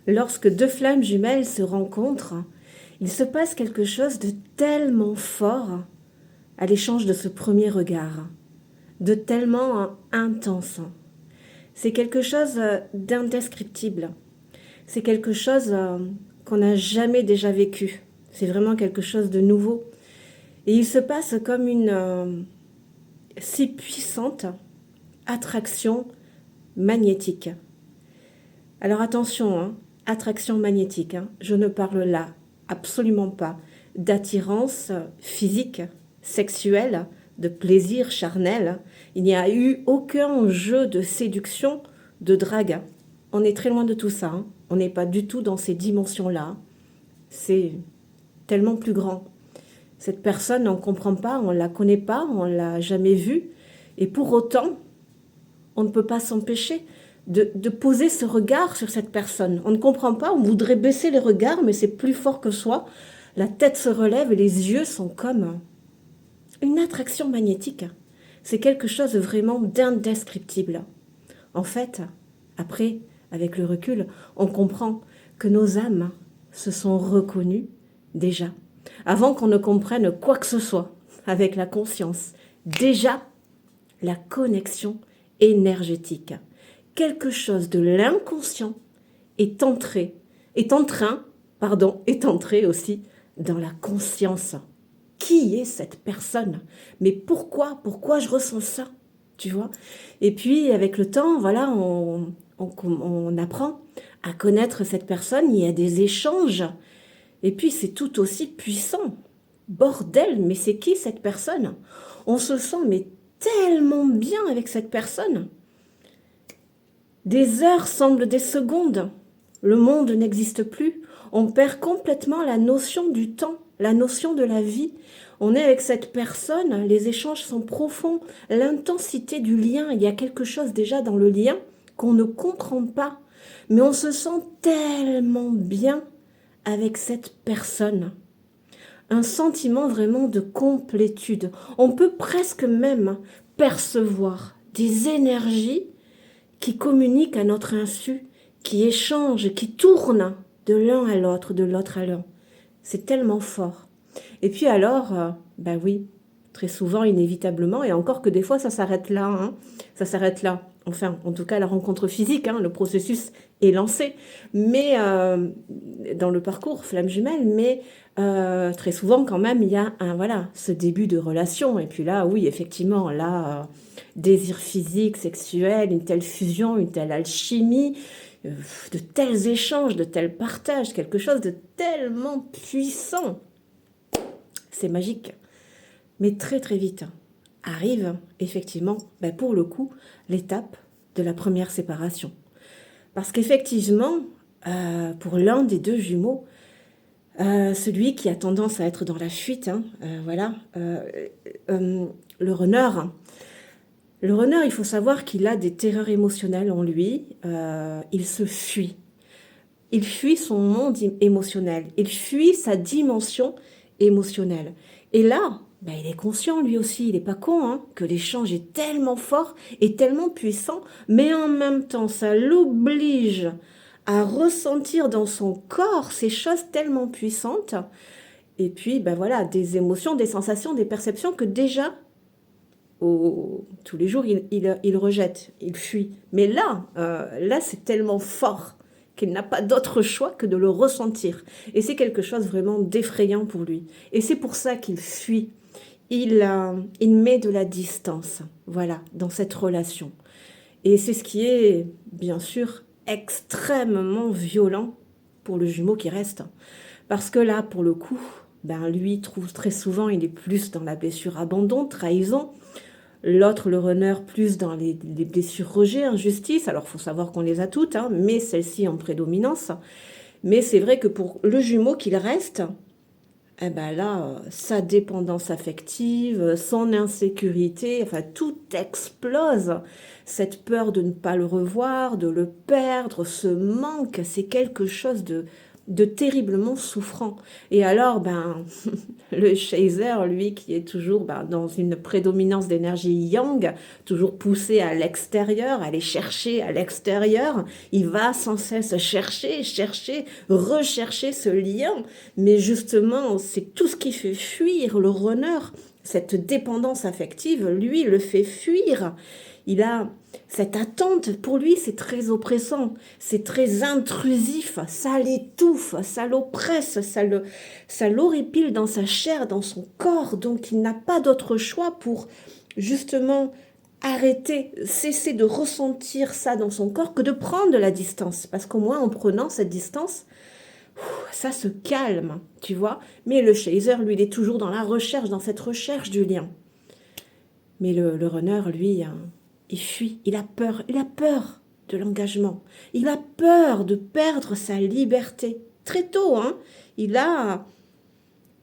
Lorsque deux flammes jumelles se rencontrent, il se passe quelque chose de tellement fort à l'échange de ce premier regard, de tellement intense. C'est quelque chose d'indescriptible. C'est quelque chose qu'on n'a jamais déjà vécu. C'est vraiment quelque chose de nouveau. Et il se passe comme une si puissante attraction magnétique. Alors attention, hein, attraction magnétique, hein, je ne parle là absolument pas d'attirance physique, sexuelle, de plaisir charnel. Il n'y a eu aucun jeu de séduction, de drague. On est très loin de tout ça. Hein. On n'est pas du tout dans ces dimensions-là. C'est tellement plus grand. Cette personne, on ne comprend pas, on ne la connaît pas, on ne l'a jamais vue. Et pour autant, on ne peut pas s'empêcher de poser ce regard sur cette personne. On ne comprend pas, on voudrait baisser les regards, mais c'est plus fort que soi. La tête se relève et les yeux sont comme une attraction magnétique. C'est quelque chose vraiment d'indescriptible. En fait, après, avec le recul, on comprend que nos âmes se sont reconnues déjà, avant qu'on ne comprenne quoi que ce soit, avec la conscience. Déjà, la connexion énergétique. Quelque chose de l'inconscient est entré aussi dans la conscience. Qui est cette personne? Mais pourquoi je ressens ça? Tu vois? Et puis, avec le temps, voilà, on apprend à connaître cette personne, il y a des échanges. Et puis, c'est tout aussi puissant. Bordel, mais c'est qui cette personne? On se sent mais tellement bien avec cette personne. Des heures semblent des secondes. Le monde n'existe plus. On perd complètement la notion du temps, la notion de la vie. On est avec cette personne, les échanges sont profonds, l'intensité du lien, il y a quelque chose déjà dans le lien qu'on ne comprend pas. Mais on se sent tellement bien avec cette personne. Un sentiment vraiment de complétude. On peut presque même percevoir des énergies qui communiquent à notre insu, qui échangent, qui tournent de l'un à l'autre, de l'autre à l'un. C'est tellement fort. Et puis alors, ben oui, très souvent, inévitablement, et encore que des fois, ça s'arrête là. Hein, ça s'arrête là. Enfin, en tout cas, la rencontre physique, hein, le processus est lancé. Mais dans le parcours flamme jumelle, mais très souvent, quand même, il y a voilà, ce début de relation. Et puis là, oui, effectivement, là, désir physique, sexuel, une telle fusion, une telle alchimie, de tels échanges, de tels partages, quelque chose de tellement puissant. C'est magique. Mais très très vite arrive effectivement, ben pour le coup, l'étape de la première séparation. Parce qu'effectivement, pour l'un des deux jumeaux, celui qui a tendance à être dans la fuite, hein, voilà, le runner. Le runner, il faut savoir qu'il a des terreurs émotionnelles en lui. Il se fuit. Il fuit son monde émotionnel. Il fuit sa dimension émotionnelle. Et là, ben, il est conscient lui aussi, il n'est pas con, hein, que l'échange est tellement fort et tellement puissant, mais en même temps, ça l'oblige à ressentir dans son corps ces choses tellement puissantes. Et puis, ben voilà, des émotions, des sensations, des perceptions que déjà, tous les jours, il rejette, il fuit. Mais là, c'est tellement fort qu'il n'a pas d'autre choix que de le ressentir. Et c'est quelque chose vraiment d'effrayant pour lui. Et c'est pour ça qu'il fuit. Il met de la distance, voilà, dans cette relation. Et c'est ce qui est, bien sûr, extrêmement violent pour le jumeau qui reste. Parce que là, pour le coup, ben lui trouve très souvent, il est plus dans la blessure abandon, trahison. L'autre, le runner, plus dans les blessures rejet, injustice. Alors, il faut savoir qu'on les a toutes, hein, mais celle-ci en prédominance. Mais c'est vrai que pour le jumeau qu'il reste, eh ben là, sa dépendance affective, son insécurité, enfin, tout explose. Cette peur de ne pas le revoir, de le perdre, ce manque, c'est quelque chose de terriblement souffrant. Et alors, le chaser, lui, qui est toujours dans une prédominance d'énergie yang, toujours poussé à l'extérieur, aller chercher à l'extérieur, il va sans cesse chercher, rechercher ce lien. Mais justement, c'est tout ce qui fait fuir le runner. Cette dépendance affective, lui, le fait fuir. Il a cette attente, pour lui, c'est très oppressant, c'est très intrusif, ça l'étouffe, ça l'oppresse, ça l'horripile dans sa chair, dans son corps. Donc il n'a pas d'autre choix pour justement arrêter, cesser de ressentir ça dans son corps que de prendre de la distance. Parce qu'au moins en prenant cette distance, ça se calme, tu vois. Mais le chaser, lui, il est toujours dans la recherche, dans cette recherche du lien. Mais le runner, lui, il fuit, il a peur de l'engagement. Il a peur de perdre sa liberté. Très tôt, il a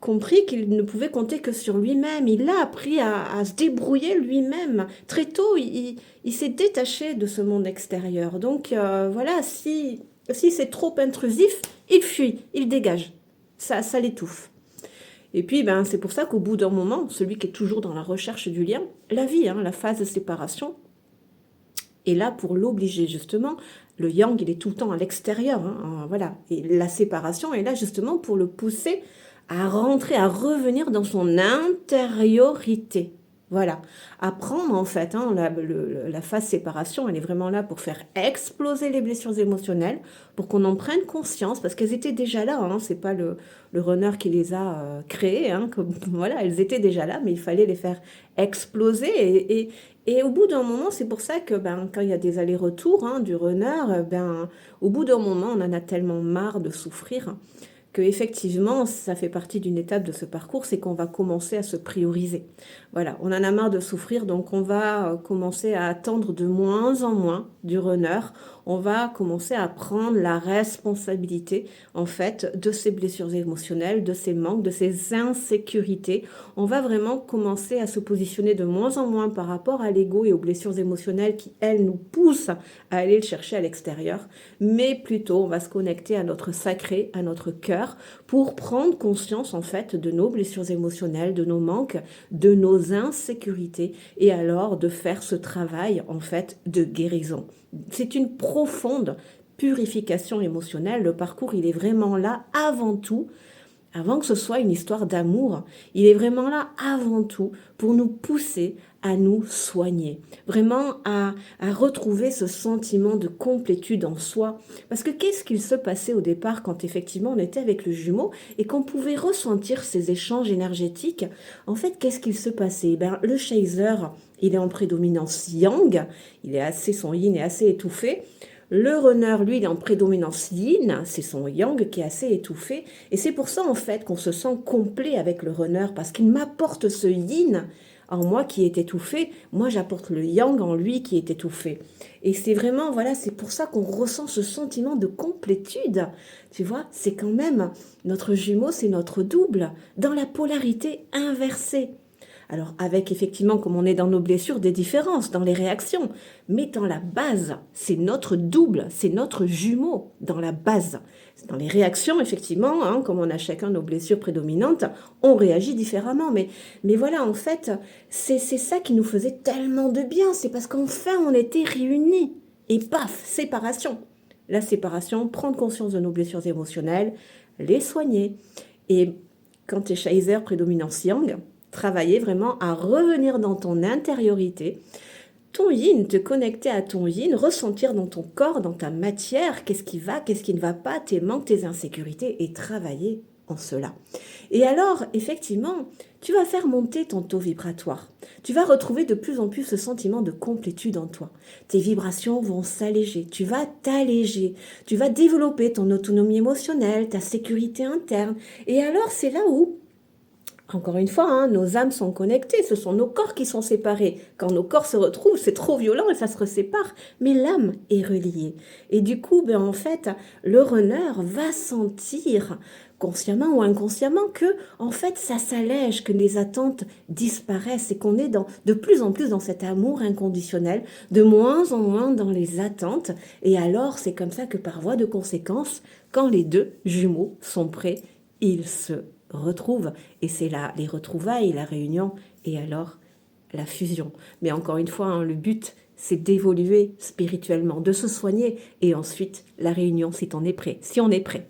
compris qu'il ne pouvait compter que sur lui-même. Il a appris à se débrouiller lui-même. Très tôt, il s'est détaché de ce monde extérieur. Donc voilà, si c'est trop intrusif, il fuit, il dégage. Ça l'étouffe. Et puis, c'est pour ça qu'au bout d'un moment, celui qui est toujours dans la recherche du lien, la vie, la phase de séparation, est là pour l'obliger justement. Le yang, il est tout le temps à l'extérieur, voilà. Et la séparation est là justement pour le pousser à rentrer, à revenir dans son intériorité. Voilà, apprendre en fait, la phase séparation, elle est vraiment là pour faire exploser les blessures émotionnelles, pour qu'on en prenne conscience, parce qu'elles étaient déjà là, c'est pas le runner qui les a créées, voilà, elles étaient déjà là, mais il fallait les faire exploser, et au bout d'un moment, c'est pour ça que quand il y a des allers-retours du runner, au bout d'un moment, on en a tellement marre de souffrir, que effectivement, ça fait partie d'une étape de ce parcours, c'est qu'on va commencer à se prioriser. Voilà, on en a marre de souffrir, donc on va commencer à attendre de moins en moins du runner. On va commencer à prendre la responsabilité, en fait, de ces blessures émotionnelles, de ces manques, de ces insécurités. On va vraiment commencer à se positionner de moins en moins par rapport à l'ego et aux blessures émotionnelles qui, elles, nous poussent à aller le chercher à l'extérieur, mais plutôt on va se connecter à notre sacré, à notre cœur, pour prendre conscience, en fait, de nos blessures émotionnelles, de nos manques, de nos insécurités, et alors de faire ce travail, en fait, de guérison. C'est une profonde purification émotionnelle. Le parcours, il est vraiment là avant tout, avant que ce soit une histoire d'amour. Il est vraiment là avant tout pour nous pousser à nous soigner, vraiment à retrouver ce sentiment de complétude en soi. Parce que qu'est-ce qu'il se passait au départ quand effectivement on était avec le jumeau et qu'on pouvait ressentir ces échanges énergétiques? En fait, qu'est-ce qu'il se passait? Le chaser, il est en prédominance yang, son yin est assez étouffé. Le runner, lui, il est en prédominance yin, c'est son yang qui est assez étouffé. Et c'est pour ça, en fait, qu'on se sent complet avec le runner, parce qu'il m'apporte ce yin en moi qui est étouffé. Moi, j'apporte le yang en lui qui est étouffé. Et c'est vraiment, voilà, c'est pour ça qu'on ressent ce sentiment de complétude. Tu vois, c'est quand même, notre jumeau, c'est notre double, dans la polarité inversée. Alors avec effectivement, comme on est dans nos blessures, des différences dans les réactions, mais dans la base, c'est notre double, c'est notre jumeau dans la base. Dans les réactions, effectivement, comme on a chacun nos blessures prédominantes, on réagit différemment. Mais voilà, en fait, c'est ça qui nous faisait tellement de bien, c'est parce qu'enfin on était réunis. Et paf, séparation. La séparation, prendre conscience de nos blessures émotionnelles, les soigner. Et quand tu es chaser prédominance yang, travailler vraiment à revenir dans ton intériorité, ton yin, te connecter à ton yin, ressentir dans ton corps, dans ta matière, qu'est-ce qui va, qu'est-ce qui ne va pas, tes manques, tes insécurités, et travailler en cela. Et alors, effectivement, tu vas faire monter ton taux vibratoire. Tu vas retrouver de plus en plus ce sentiment de complétude en toi. Tes vibrations vont s'alléger, tu vas t'alléger, tu vas développer ton autonomie émotionnelle, ta sécurité interne. Et alors, c'est là où Encore une fois, hein, nos âmes sont connectées, ce sont nos corps qui sont séparés. Quand nos corps se retrouvent, c'est trop violent et ça se sépare, mais l'âme est reliée. Et du coup, ben, en fait, le runner va sentir, consciemment ou inconsciemment, que en fait, ça s'allège, que les attentes disparaissent et qu'on est de plus en plus dans cet amour inconditionnel, de moins en moins dans les attentes. Et alors, c'est comme ça que par voie de conséquence, quand les deux jumeaux sont prêts, ils se retrouvent. Et c'est là les retrouvailles, la réunion et alors la fusion. Mais encore une fois, hein, le but, c'est d'évoluer spirituellement, de se soigner et ensuite la réunion si on est prêt. Si on est prêt.